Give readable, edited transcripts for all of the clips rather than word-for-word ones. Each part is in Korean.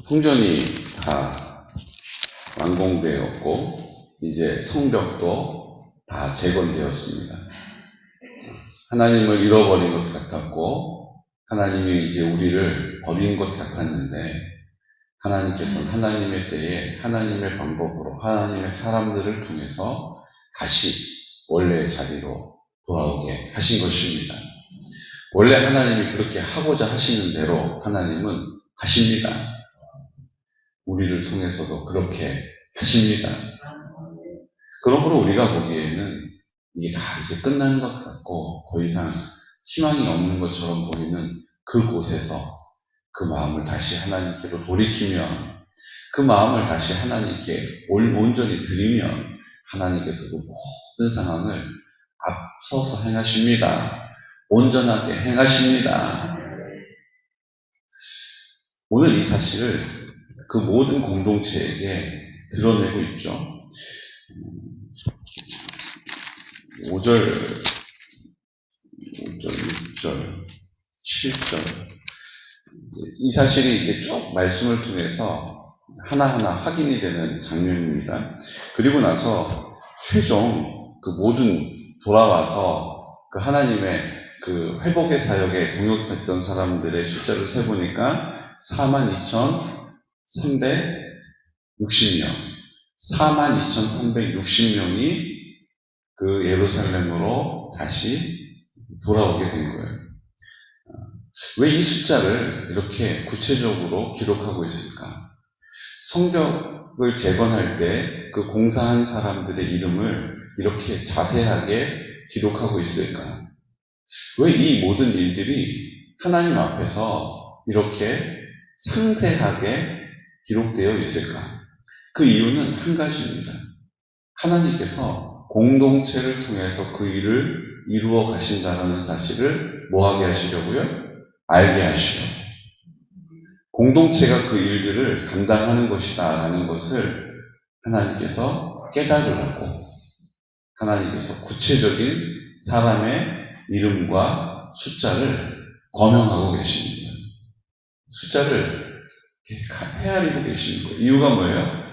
성전이 다 완공되었고 이제 성벽도 다 재건되었습니다. 하나님을 잃어버린 것 같았고 하나님이 이제 우리를 버린 것 같았는데 하나님께서는 하나님의 때에 하나님의 방법으로 하나님의 사람들을 통해서 다시 원래의 자리로 돌아오게 하신 것입니다. 원래 하나님이 그렇게 하고자 하시는 대로 하나님은 하십니다. 우리를 통해서도 그렇게 하십니다. 그러므로 우리가 보기에는 이게 다 이제 끝난 것 같고 더 이상 희망이 없는 것처럼 보이는 그곳에서 그 마음을 다시 하나님께로 돌이키며 그 마음을 다시 하나님께 온전히 드리면 하나님께서도 모든 상황을 앞서서 행하십니다. 온전하게 행하십니다. 오늘 이 사실을 그 모든 공동체에게 드러내고 있죠. 5절, 6절, 7절. 이 사실이 이제 쭉 말씀을 통해서 하나하나 확인이 되는 장면입니다. 그리고 나서 최종 그 모든 돌아와서 그 하나님의 그 회복의 사역에 동역했던 사람들의 숫자를 세보니까 42,360명. 42,360명이 그 예루살렘으로 다시 돌아오게 된 거예요. 왜 이 숫자를 이렇게 구체적으로 기록하고 있을까? 성벽을 재건할 때 그 공사한 사람들의 이름을 이렇게 자세하게 기록하고 있을까? 왜 이 모든 일들이 하나님 앞에서 이렇게 상세하게 기록되어 있을까? 그 이유는 한 가지입니다. 하나님께서 공동체를 통해서 그 일을 이루어 가신다는 사실을 뭐하게 하시려고요? 알게 하시려고. 공동체가 그 일들을 감당하는 것이다 라는 것을 하나님께서 깨달으라고 하나님께서 구체적인 사람의 이름과 숫자를 거명하고 계십니다. 숫자를 헤아리고 계시는 거예요. 이유가 뭐예요?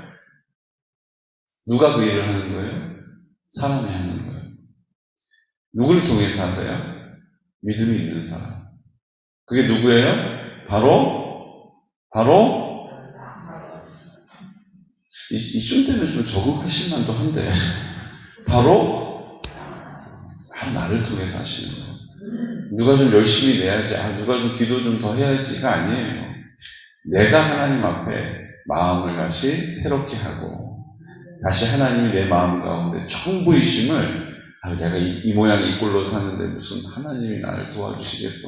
누가 그 일을 하는 거예요? 사람이 하는 거예요. 누구를 통해서 하세요? 믿음이 있는 사람. 그게 누구예요? 바로 이쯤 되면 좀 적응하실 만도 한데 바로 나를 통해서 하시는 거예요. 누가 좀 열심히 내야지, 누가 좀 기도 좀 더 해야지가 아니에요. 내가 하나님 앞에 마음을 다시 새롭게 하고 다시 하나님이 내 마음 가운데 전부이심을 내가 이 모양 이 꼴로 사는데 무슨 하나님이 나를 도와주시겠어.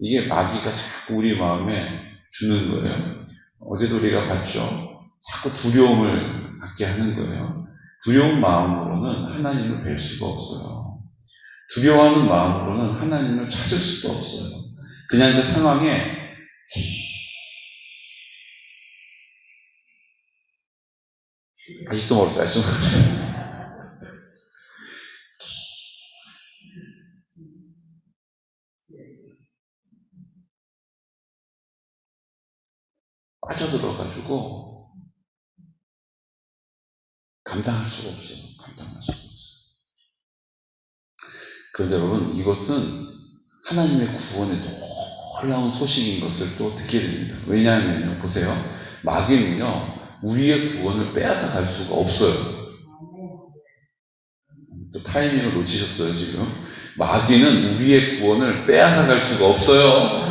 이게 마귀가 자꾸 우리 마음에 주는 거예요. 어제도 우리가 봤죠. 자꾸 두려움을 갖게 하는 거예요. 두려운 마음으로는 하나님을 뵐 수가 없어요. 두려워하는 마음으로는 하나님을 찾을 수도 없어요. 그냥 그 상황에 아직도 멀었어요. 빠져들어가지고 감당할 수가 없어요. 그런데 여러분, 이것은 하나님의 구원의 놀라운 소식인 것을 또 듣게 됩니다. 왜냐하면요, 보세요. 마귀는요, 우리의 구원을 빼앗아 갈 수가 없어요. 또 타이밍을 놓치셨어요, 지금. 마귀는 우리의 구원을 빼앗아 갈 수가 없어요.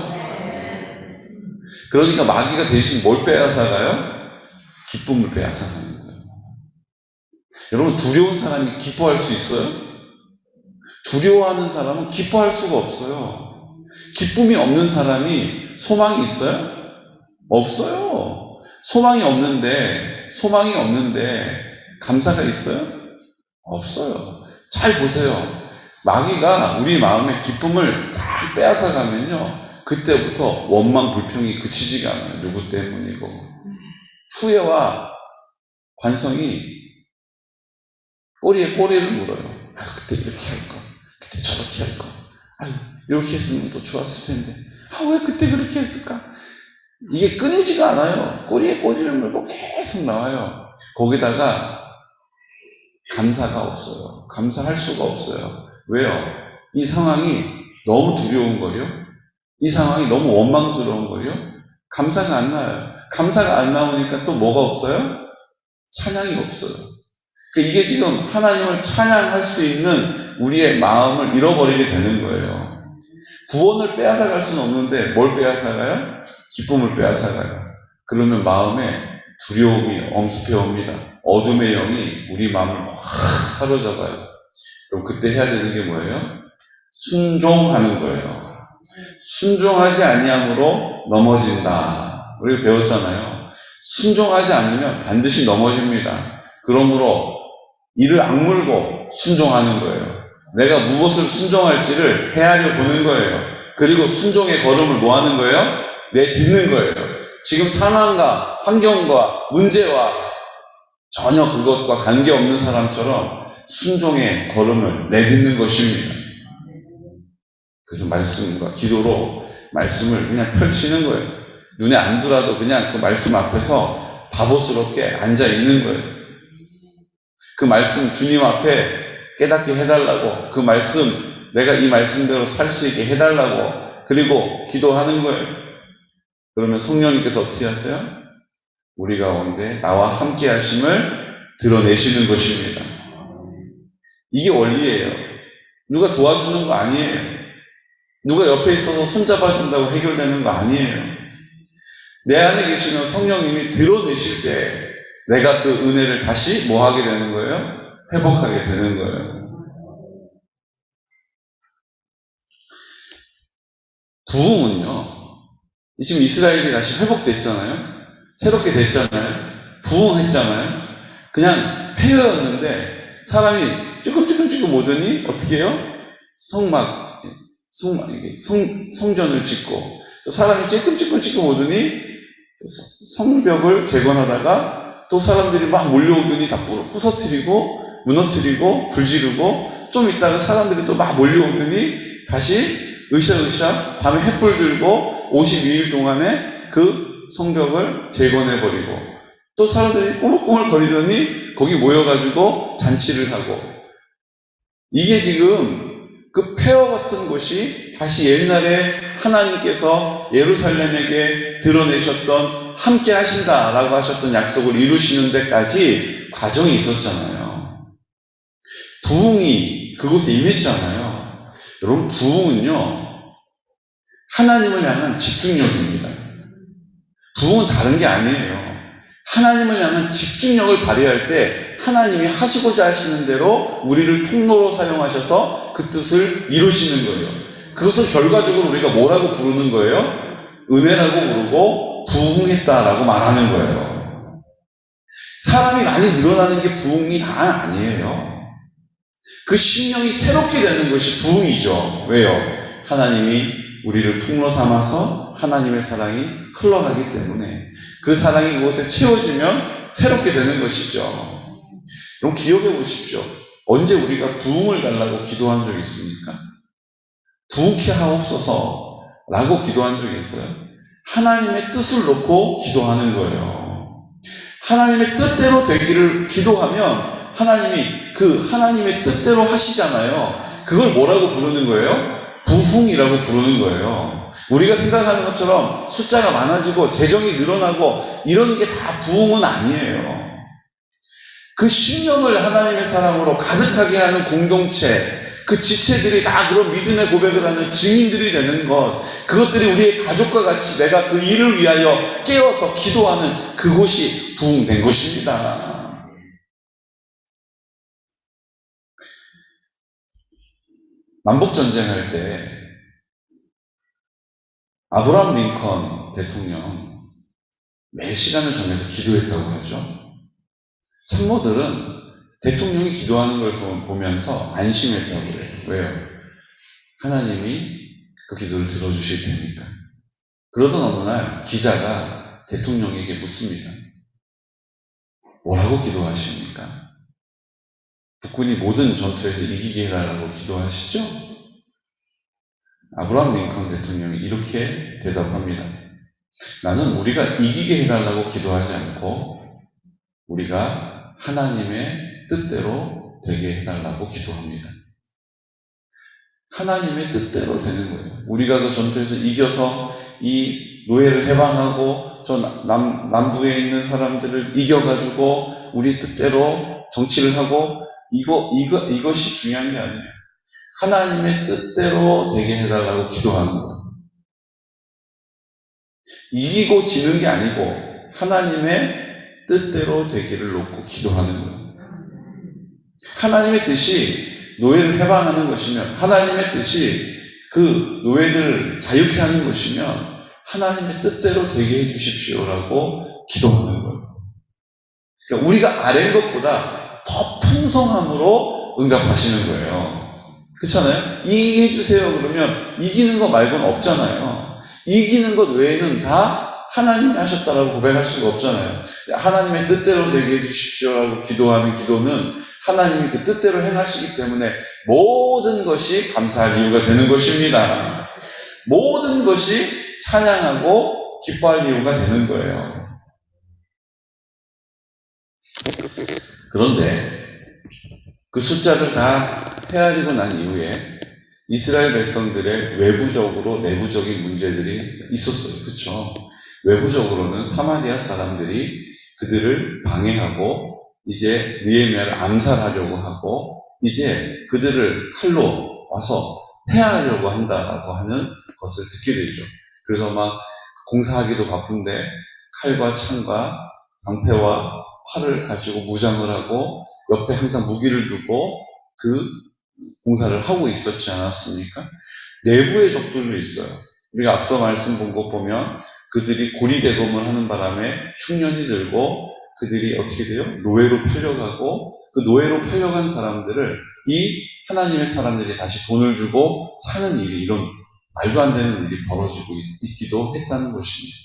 그러니까 마귀가 대신 뭘 빼앗아 가요? 기쁨을 빼앗아 가는 거예요. 여러분, 두려운 사람이 기뻐할 수 있어요? 두려워하는 사람은 기뻐할 수가 없어요. 기쁨이 없는 사람이 소망이 있어요? 없어요. 소망이 없는데 감사가 있어요? 없어요. 잘 보세요. 마귀가 우리 마음의 기쁨을 다 빼앗아 가면요, 그때부터 원망 불평이 그치지가 않아요. 누구 때문이고. 후회와 관성이 꼬리에 꼬리를 물어요. 그때 이렇게 할 거, 그때 저렇게 할 거, 이렇게 했으면 더 좋았을 텐데, 왜 그때 그렇게 했을까? 이게 끊이지가 않아요. 꼬리에 꼬리를 물고 계속 나와요. 거기다가 감사가 없어요. 감사할 수가 없어요. 왜요? 이 상황이 너무 두려운 거요. 이 상황이 너무 원망스러운 거요. 감사가 안 나요. 감사가 안 나오니까 또 뭐가 없어요? 찬양이 없어요. 이게 지금 하나님을 찬양할 수 있는 우리의 마음을 잃어버리게 되는 거예요. 구원을 빼앗아갈 수는 없는데 뭘 빼앗아가요? 기쁨을 빼앗아가요. 그러면 마음에 두려움이 엄습해 옵니다. 어둠의 영이 우리 마음을 확 사로잡아요. 그럼 그때 해야 되는 게 뭐예요? 순종하는 거예요. 순종하지 아니함으로 넘어진다. 우리가 배웠잖아요. 순종하지 않으면 반드시 넘어집니다. 그러므로 이를 악물고 순종하는 거예요. 내가 무엇을 순종할지를 헤아려 보는 거예요. 그리고 순종의 걸음을 뭐 하는 거예요? 내딛는 거예요. 지금 상황과 환경과 문제와 전혀 그것과 관계없는 사람처럼 순종의 걸음을 내딛는 것입니다. 그래서 말씀과 기도로 말씀을 그냥 펼치는 거예요. 눈에 안 들어도 그냥 그 말씀 앞에서 바보스럽게 앉아 있는 거예요. 그 말씀 주님 앞에 깨닫게 해달라고, 그 말씀 내가 이 말씀대로 살 수 있게 해달라고, 그리고 기도하는 거예요. 그러면 성령님께서 어떻게 하세요? 우리 가운데 나와 함께 하심을 드러내시는 것입니다. 이게 원리예요. 누가 도와주는 거 아니에요. 누가 옆에 있어서 손잡아준다고 해결되는 거 아니에요. 내 안에 계시는 성령님이 드러내실 때 내가 그 은혜를 다시 뭐 하게 되는 거예요? 회복하게 되는 거예요. 부흥은요, 지금 이스라엘이 다시 회복됐잖아요. 새롭게 됐잖아요. 부흥했잖아요. 그냥 폐허였는데 사람이 쭈끔쭈끔쭈끔 오더니 어떻게 해요? 성전을 짓고, 또 사람이 찔끔찔끔 오더니 성벽을 재건하다가 또 사람들이 막 몰려오더니 다 부서뜨리고 무너뜨리고 불지르고, 좀 있다가 사람들이 또 막 몰려오더니 다시 으쌰으쌰 밤에 햇불 들고 52일 동안에 그 성벽을 재건해버리고, 또 사람들이 꾸물꾸물 거리더니 거기 모여가지고 잔치를 하고, 이게 지금 그 폐허 같은 곳이 다시 옛날에 하나님께서 예루살렘에게 드러내셨던 함께 하신다라고 하셨던 약속을 이루시는 데까지 과정이 있었잖아요. 부흥이 그곳에 임했잖아요. 여러분, 부흥은요, 하나님을 향한 집중력입니다. 부흥은 다른 게 아니에요. 하나님을 향한 집중력을 발휘할 때 하나님이 하시고자 하시는 대로 우리를 통로로 사용하셔서 그 뜻을 이루시는 거예요. 그것을 결과적으로 우리가 뭐라고 부르는 거예요? 은혜라고 부르고 부흥했다라고 말하는 거예요. 사람이 많이 늘어나는 게 부흥이 다 아니에요. 그 심령이 새롭게 되는 것이 부흥이죠. 왜요? 하나님이 우리를 통로 삼아서 하나님의 사랑이 흘러가기 때문에 그 사랑이 그곳에 채워지면 새롭게 되는 것이죠. 그럼 기억해 보십시오. 언제 우리가 부흥을 달라고 기도한 적이 있습니까? 부흥케 하옵소서 라고 기도한 적이 있어요? 하나님의 뜻을 놓고 기도하는 거예요. 하나님의 뜻대로 되기를 기도하면 하나님이 그 하나님의 뜻대로 하시잖아요. 그걸 뭐라고 부르는 거예요? 부흥이라고 부르는 거예요. 우리가 생각하는 것처럼 숫자가 많아지고 재정이 늘어나고 이런 게 다 부흥은 아니에요. 그 심령을 하나님의 사랑으로 가득하게 하는 공동체, 그 지체들이 다 그런 믿음의 고백을 하는 증인들이 되는 것, 그것들이 우리의 가족과 같이 내가 그 일을 위하여 깨어서 기도하는 그곳이 부흥된 것입니다. 남북전쟁할 때 아브라함 링컨 대통령 매 시간을 정해서 기도했다고 하죠. 참모들은 대통령이 기도하는 걸 보면서 안심했다고 그래요. 왜요? 하나님이 그 기도를 들어주실 테니까. 그러던 어느 날 기자가 대통령에게 묻습니다. 뭐라고 기도하십니까? 북군이 모든 전투에서 이기게 해달라고 기도하시죠? 아브라함 링컨 대통령이 이렇게 대답합니다. 나는 우리가 이기게 해달라고 기도하지 않고 우리가 하나님의 뜻대로 되게 해달라고 기도합니다. 하나님의 뜻대로 되는 거예요. 우리가 그 전투에서 이겨서 이 노예를 해방하고 저 남부에 있는 사람들을 이겨가지고 우리 뜻대로 정치를 하고 이것이 중요한 게 아니에요. 하나님의 뜻대로 되게 해달라고 기도하는 거예요. 이기고 지는 게 아니고 하나님의 뜻대로 되기를 놓고 기도하는 거예요. 하나님의 뜻이 노예를 해방하는 것이면, 하나님의 뜻이 그 노예를 자유케 하는 것이면 하나님의 뜻대로 되게 해주십시오라고 기도하는 거예요. 그러니까 우리가 아뢰는 것보다 더 풍성함으로 응답하시는 거예요. 그렇잖아요? 이기게 해주세요 그러면 이기는 것 말고는 없잖아요. 이기는 것 외에는 다 하나님이 하셨다라고 고백할 수가 없잖아요. 하나님의 뜻대로 되게 해주십시오라고 기도하는 기도는 하나님이 그 뜻대로 행하시기 때문에 모든 것이 감사할 이유가 되는 것입니다. 모든 것이 찬양하고 기뻐할 이유가 되는 거예요. 그런데 그 숫자를 다 헤아리고 난 이후에 이스라엘 백성들의 외부적으로 내부적인 문제들이 있었어요. 그렇죠? 외부적으로는 사마리아 사람들이 그들을 방해하고 이제 느헤미야를 암살하려고 하고 이제 그들을 칼로 와서 해하려고 한다라고 하는 것을 듣게 되죠. 그래서 막 공사하기도 바쁜데 칼과 창과 방패와 활을 가지고 무장을 하고 옆에 항상 무기를 두고 그 공사를 하고 있었지 않았습니까? 내부의 적들도 있어요. 우리가 앞서 말씀 본 것 보면 그들이 고리대검을 하는 바람에 흉년이 들고 그들이 어떻게 돼요? 노예로 팔려가고 그 노예로 팔려간 사람들을 이 하나님의 사람들이 다시 돈을 주고 사는 일이 이런 말도 안 되는 일이 벌어지고 있기도 했다는 것입니다.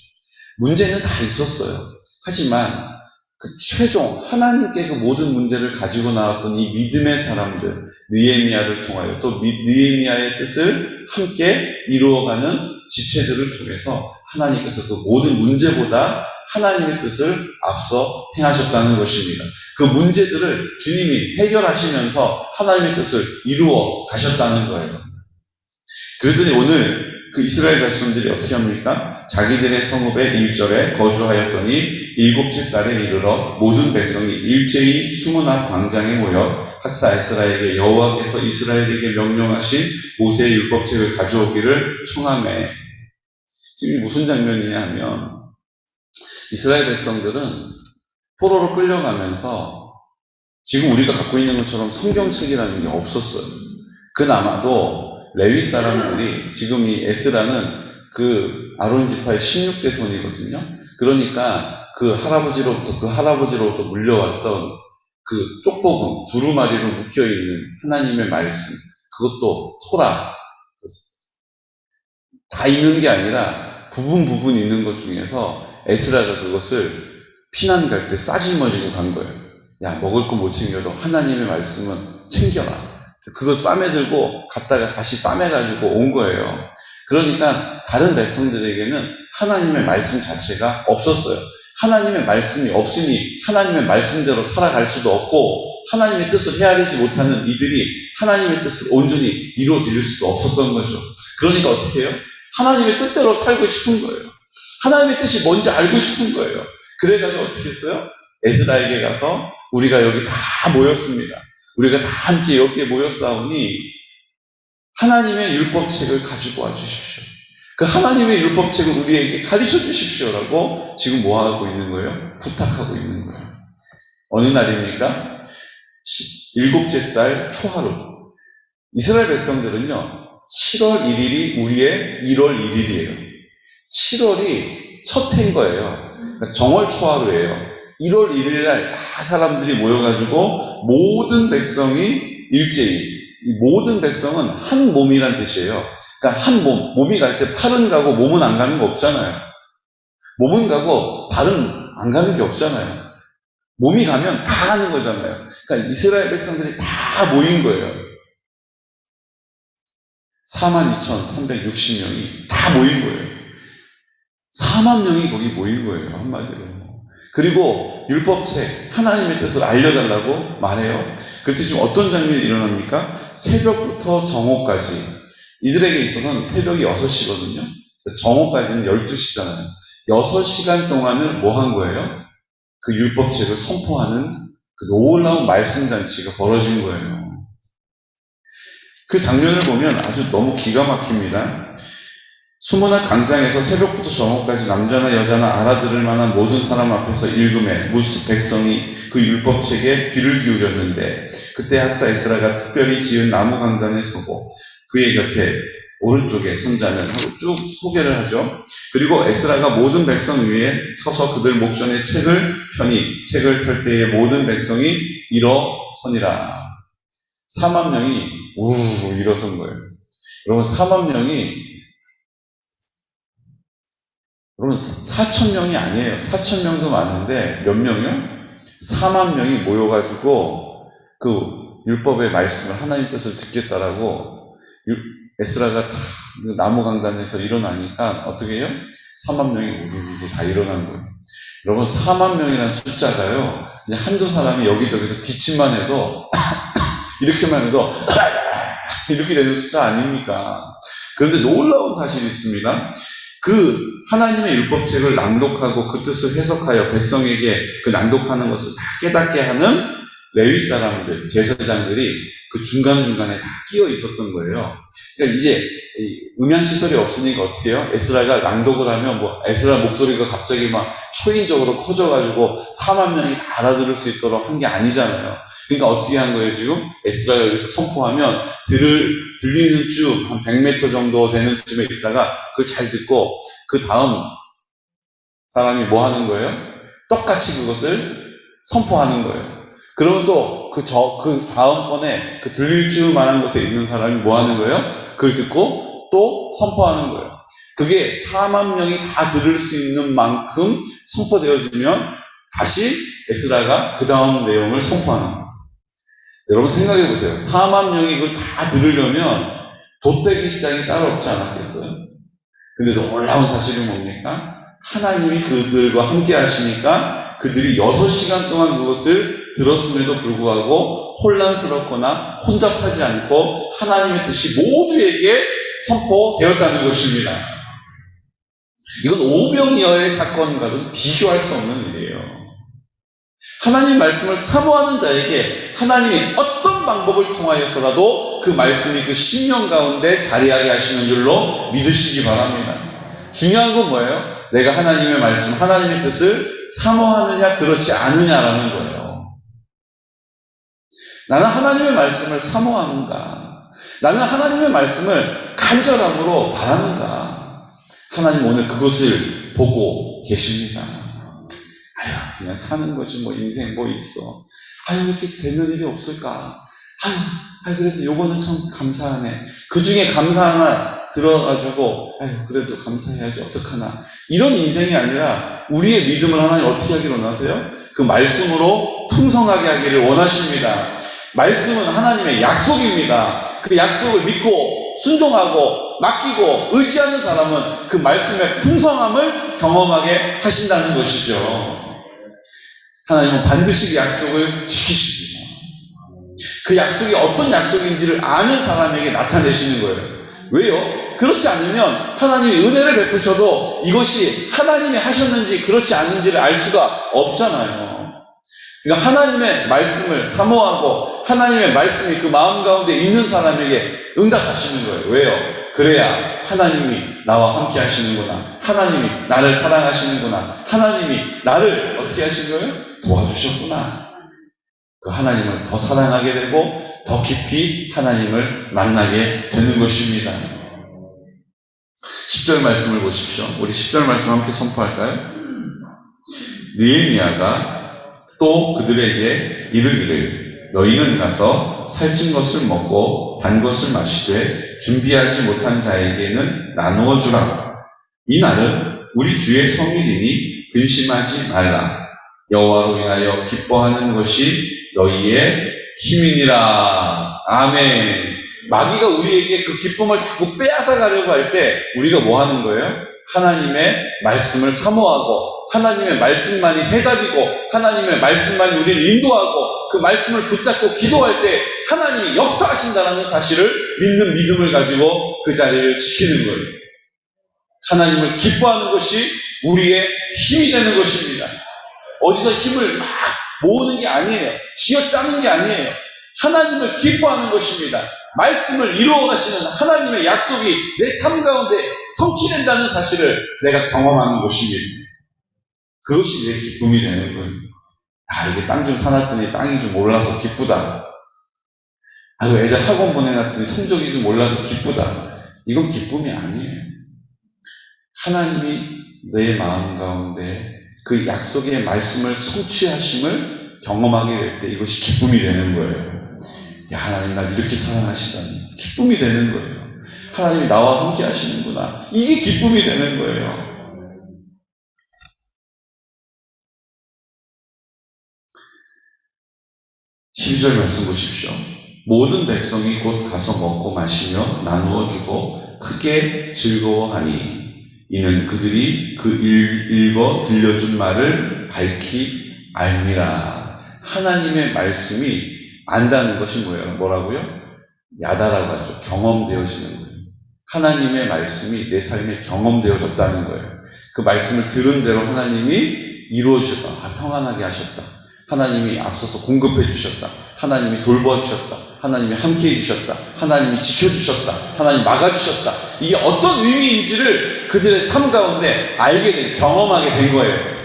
문제는 다 있었어요. 하지만 그 최종 하나님께 그 모든 문제를 가지고 나왔던 이 믿음의 사람들 느헤미야를 통하여 또 느헤미야의 뜻을 함께 이루어가는 지체들을 통해서 하나님께서 그 모든 문제보다 하나님의 뜻을 앞서 행하셨다는 것입니다. 그 문제들을 주님이 해결하시면서 하나님의 뜻을 이루어 가셨다는 거예요. 그랬더니 오늘 그 이스라엘 백성들이 어떻게 합니까? 자기들의 성읍의 1절에 거주하였더니 7째 달에 이르러 모든 백성이 일제히 수문 앞 광장에 모여 학사 에스라에게 여호와께서 이스라엘에게 명령하신 모세의 율법책을 가져오기를 청하매. 지금 무슨 장면이냐 하면 이스라엘 백성들은 포로로 끌려가면서 지금 우리가 갖고 있는 것처럼 성경책이라는 게 없었어요. 그나마도 레위 사람들이 지금 이 에스라는 그 아론 지파의 16대 손이거든요. 그러니까 그 할아버지로부터 물려왔던 그 쪽복음, 두루마리로 묶여있는 하나님의 말씀, 그것도 토라. 다 있는 게 아니라 부분 있는 것 중에서 에스라가 그것을 피난 갈 때 싸질머지고 간 거예요. 야, 먹을 거 못 챙겨도 하나님의 말씀은 챙겨라. 그거 싸매 들고 갔다가 다시 싸매가지고 온 거예요. 그러니까 다른 백성들에게는 하나님의 말씀 자체가 없었어요. 하나님의 말씀이 없으니 하나님의 말씀대로 살아갈 수도 없고 하나님의 뜻을 헤아리지 못하는 이들이 하나님의 뜻을 온전히 이루어드릴 수도 없었던 거죠. 그러니까 어떻게 해요? 하나님의 뜻대로 살고 싶은 거예요. 하나님의 뜻이 뭔지 알고 싶은 거예요. 그래가지고 어떻게 했어요? 에스라에게 가서 우리가 여기 다 모였습니다. 우리가 다 함께 여기에 모였사오니 하나님의 율법책을 가지고 와 주십시오. 그 하나님의 율법책을 우리에게 가르쳐 주십시오라고 지금 뭐 하고 있는 거예요? 부탁하고 있는 거예요. 어느 날입니까? 7째 달 초하루. 이스라엘 백성들은요, 7월 1일이 우리의 1월 1일이에요. 7월이 첫 해인 거예요. 그러니까 정월 초하루예요. 1월 1일 날 다 사람들이 모여가지고 모든 백성이 일제히, 이 모든 백성은 한 몸이란 뜻이에요. 그러니까 한 몸이 갈 때 팔은 가고 몸은 안 가는 거 없잖아요. 몸은 가고 발은 안 가는 게 없잖아요. 몸이 가면 다 가는 거잖아요. 그러니까 이스라엘 백성들이 다 모인 거예요. 42,360명이 다 모인 거예요. 4만 명이 거기 모인 거예요, 한마디로. 그리고 율법책, 하나님의 뜻을 알려달라고 말해요. 그럴 때 지금 어떤 장면이 일어납니까? 새벽부터 정오까지. 이들에게 있어서는 새벽이 6시거든요. 정오까지는 12시잖아요. 6시간 동안을 뭐 한 거예요? 그 율법책을 선포하는 그 놀라운 말씀잔치가 벌어진 거예요. 그 장면을 보면 아주 너무 기가 막힙니다. 수문학 광장에서 새벽부터 정오까지 남자나 여자나 알아들을 만한 모든 사람 앞에서 읽음에 무수 백성이 그 율법책에 귀를 기울였는데 그때 학사 에스라가 특별히 지은 나무 강단에 서고 그의 곁에 오른쪽에 손자는 하고 쭉 소개를 하죠. 그리고 에스라가 모든 백성 위에 서서 그들 목전에 책을 펴니 책을 펼 때에 모든 백성이 일어서니라. 4만 명이 우르르 일어선 거예요. 여러분 4만 명이 여러분 4천 명이 아니에요. 4천 명도 많은데 몇 명이요? 4만 명이 모여가지고 그 율법의 말씀을 하나님 뜻을 듣겠다라고 에스라가 다 나무 강단에서 일어나니까 어떻게 해요? 4만 명이 우르르 다 일어난 거예요. 여러분 4만 명이라는 숫자가요 그냥 한두 사람이 여기저기서 기침만 해도 이렇게만 해도 이렇게 되는 숫자 아닙니까? 그런데 놀라운 사실이 있습니다. 그 하나님의 율법책을 낭독하고 그 뜻을 해석하여 백성에게 그 낭독하는 것을 다 깨닫게 하는 레위 사람들, 제사장들이 그 중간중간에 다 끼어 있었던 거예요. 그러니까 이제 음향시설이 없으니까 어떻게 해요? 에스라가 낭독을 하면 뭐 에스라 목소리가 갑자기 막 초인적으로 커져가지고 4만 명이 다 알아들을 수 있도록 한 게 아니잖아요. 그러니까 어떻게 한 거예요, 지금? 에스라가 여기서 선포하면 들리는 쭉 한 100m 정도 되는 쯤에 있다가 그걸 잘 듣고 그 다음 사람이 뭐 하는 거예요? 똑같이 그것을 선포하는 거예요. 그러면 또 그 다음번에 그 들릴 줄 만한 곳에 있는 사람이 뭐 하는 거예요? 그걸 듣고 또 선포하는 거예요. 그게 4만 명이 다 들을 수 있는 만큼 선포되어지면 다시 에스라가 그 다음 내용을 선포하는 거예요. 여러분 생각해 보세요. 4만 명이 그걸 다 들으려면 돛대기 시장이 따로 없지 않았겠어요? 근데 놀라운 사실은 뭡니까? 하나님이 그들과 함께 하시니까 그들이 6시간 동안 그것을 들었음에도 불구하고 혼란스럽거나 혼잡하지 않고 하나님의 뜻이 모두에게 선포되었다는 것입니다. 이건 오병이어의 사건과도 비교할 수 없는 일이에요. 하나님 말씀을 사모하는 자에게 하나님이 어떤 방법을 통하여서라도 그 말씀이 그 심령 가운데 자리하게 하시는 줄로 믿으시기 바랍니다. 중요한 건 뭐예요? 내가 하나님의 말씀, 하나님의 뜻을 사모하느냐 그렇지 않느냐라는 거예요. 나는 하나님의 말씀을 사모하는가? 나는 하나님의 말씀을 간절함으로 바라는가? 하나님 오늘 그것을 보고 계십니다. 아휴, 그냥 사는 거지, 뭐, 인생 뭐 있어. 아휴, 이렇게 되는 일이 없을까? 아휴, 그래도 요거는 참 감사하네. 그 중에 감사 하나 들어가지고, 아휴, 그래도 감사해야지, 어떡하나. 이런 인생이 아니라, 우리의 믿음을 하나님 어떻게 하기를 원하세요? 그 말씀으로 풍성하게 하기를 원하십니다. 말씀은 하나님의 약속입니다. 그 약속을 믿고, 순종하고, 맡기고, 의지하는 사람은 그 말씀의 풍성함을 경험하게 하신다는 것이죠. 하나님은 반드시 그 약속을 지키십니다. 그 약속이 어떤 약속인지를 아는 사람에게 나타내시는 거예요. 왜요? 그렇지 않으면 하나님이 은혜를 베푸셔도 이것이 하나님이 하셨는지 그렇지 않은지를 알 수가 없잖아요. 그러니까 하나님의 말씀을 사모하고 하나님의 말씀이 그 마음 가운데 있는 사람에게 응답하시는 거예요. 왜요? 그래야 하나님이 나와 함께 하시는구나. 하나님이 나를 사랑하시는구나. 하나님이 나를 어떻게 하신 거예요? 도와주셨구나. 그 하나님을 더 사랑하게 되고 더 깊이 하나님을 만나게 되는 것입니다. 10절 말씀을 보십시오. 우리 10절 말씀 함께 선포할까요? 느헤미야가 또 그들에게 이르기를 너희는 가서 살찐 것을 먹고 단 것을 마시되 준비하지 못한 자에게는 나누어 주라. 이 날은 우리 주의 성일이니 근심하지 말라. 여호와로 인하여 기뻐하는 것이 너희의 힘이니라. 아멘. 마귀가 우리에게 그 기쁨을 자꾸 빼앗아 가려고 할 때 우리가 뭐 하는 거예요? 하나님의 말씀을 사모하고 하나님의 말씀만이 해답이고 하나님의 말씀만이 우리를 인도하고 그 말씀을 붙잡고 기도할 때 하나님이 역사하신다는 사실을 믿는 믿음을 가지고 그 자리를 지키는 거예요. 하나님을 기뻐하는 것이 우리의 힘이 되는 것입니다. 어디서 힘을 막 모으는 게 아니에요. 쥐어짜는 게 아니에요. 하나님을 기뻐하는 것입니다. 말씀을 이루어 가시는 하나님의 약속이 내 삶 가운데 성취된다는 사실을 내가 경험하는 것입니다. 그것이 내 기쁨이 되는 거예요. 이게 땅 좀 사놨더니 땅이 좀 올라서 기쁘다. 애들 학원 보내놨더니 성적이 좀 올라서 기쁘다. 이건 기쁨이 아니에요. 하나님이 내 마음 가운데 그 약속의 말씀을 성취하심을 경험하게 될 때 이것이 기쁨이 되는 거예요. 하나님 날 이렇게 사랑하시다니 기쁨이 되는 거예요. 하나님이 나와 함께 하시는구나. 이게 기쁨이 되는 거예요. (12절) 말씀 보십시오. 모든 백성이 곧 가서 먹고 마시며 나누어 주고 크게 즐거워하니 이는 그들이 그 읽어 들려준 말을 밝히 알미라. 하나님의 말씀이 안다는 것이 뭐라고요? 야다라고 하죠. 경험되어지는 거예요. 하나님의 말씀이 내 삶에 경험되어졌다는 거예요. 그 말씀을 들은 대로 하나님이 이루어주셨다. 평안하게 하셨다. 하나님이 앞서서 공급해 주셨다. 하나님이 돌보아주셨다. 하나님이 함께해 주셨다. 하나님이 지켜주셨다. 하나님이 막아주셨다. 이게 어떤 의미인지를 그들의 삶 가운데 알게 된, 경험하게 된 거예요.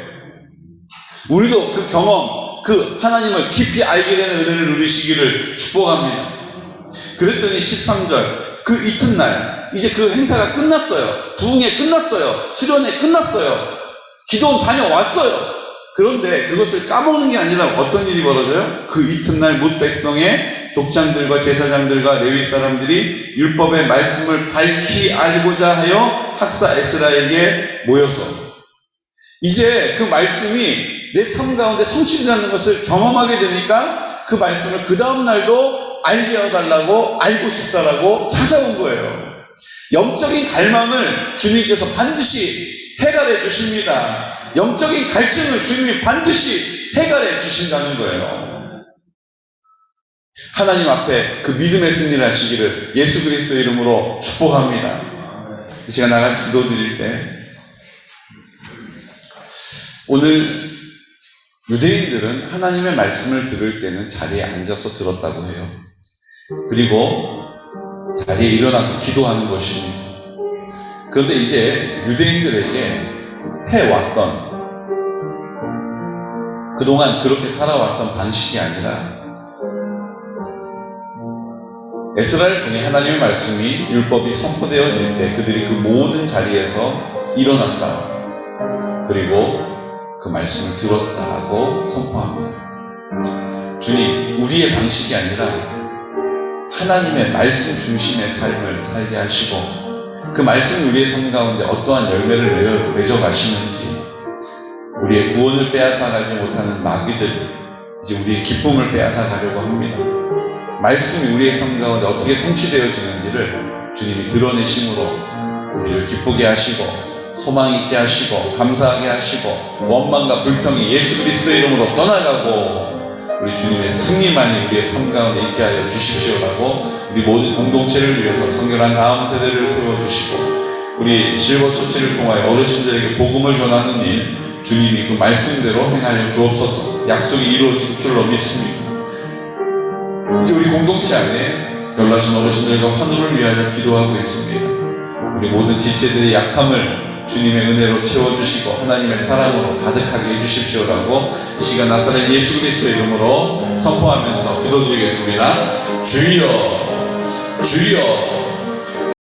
우리도 그 경험, 그 하나님을 깊이 알게 되는 은혜를 누리시기를 축복합니다. 그랬더니 13절, 그 이튿날 이제 그 행사가 끝났어요. 부흥회 끝났어요. 수련회 끝났어요. 기도원 다녀왔어요. 그런데 그것을 까먹는 게 아니라 어떤 일이 벌어져요? 그 이튿날 뭇 백성의 족장들과 제사장들과 레위 사람들이 율법의 말씀을 밝히 알고자 하여 학사 에스라에게 모여서 이제 그 말씀이 내 삶 가운데 성취되는 것을 경험하게 되니까 그 말씀을 그 다음 날도 알게 해달라고, 알고 싶다라고 찾아온 거예요. 영적인 갈망을 주님께서 반드시 해결해 주십니다. 영적인 갈증을 주님이 반드시 해결해 주신다는 거예요. 하나님 앞에 그 믿음의 승리를 하시기를 예수 그리스도의 이름으로 축복합니다. 이 시간 나같이 기도 드릴 때 오늘 유대인들은 하나님의 말씀을 들을 때는 자리에 앉아서 들었다고 해요. 그리고 자리에 일어나서 기도하는 것입니다. 그런데 이제 유대인들에게 해왔던, 그동안 그렇게 살아왔던 방식이 아니라 에스라를 통해 하나님의 말씀이, 율법이 선포되어질 때 그들이 그 모든 자리에서 일어났다. 그리고 그 말씀을 들었다고 선포합니다. 주님, 우리의 방식이 아니라 하나님의 말씀 중심의 삶을 살게 하시고 그 말씀이 우리의 삶 가운데 어떠한 열매를 맺어가시는지, 우리의 구원을 빼앗아가지 못하는 마귀들, 이제 우리의 기쁨을 빼앗아가려고 합니다. 말씀이 우리의 삶 가운데 어떻게 성취되어지는지를 주님이 드러내심으로 우리를 기쁘게 하시고 소망 있게 하시고 감사하게 하시고 원망과 불평이 예수 그리스도의 이름으로 떠나가고 우리 주님의 승리만이 우리의 삶 가운데 있게 하여 주십시오라고 우리 모든 공동체를 위해서 성결한 다음 세대를 세워주시고 우리 실버 처치를 통하여 어르신들에게 복음을 전하는 일 주님이 그 말씀대로 행하여 주옵소서. 약속이 이루어질 줄로 믿습니다. 이제 우리 공동체 안에 연락하신 어르신들과 환우를 위하여 기도하고 있습니다. 우리 모든 지체들의 약함을 주님의 은혜로 채워주시고 하나님의 사랑으로 가득하게 해주십시오라고 이 시간 나사렛 예수 그리스도의 이름으로 선포하면서 기도드리겠습니다. 주여, 주여,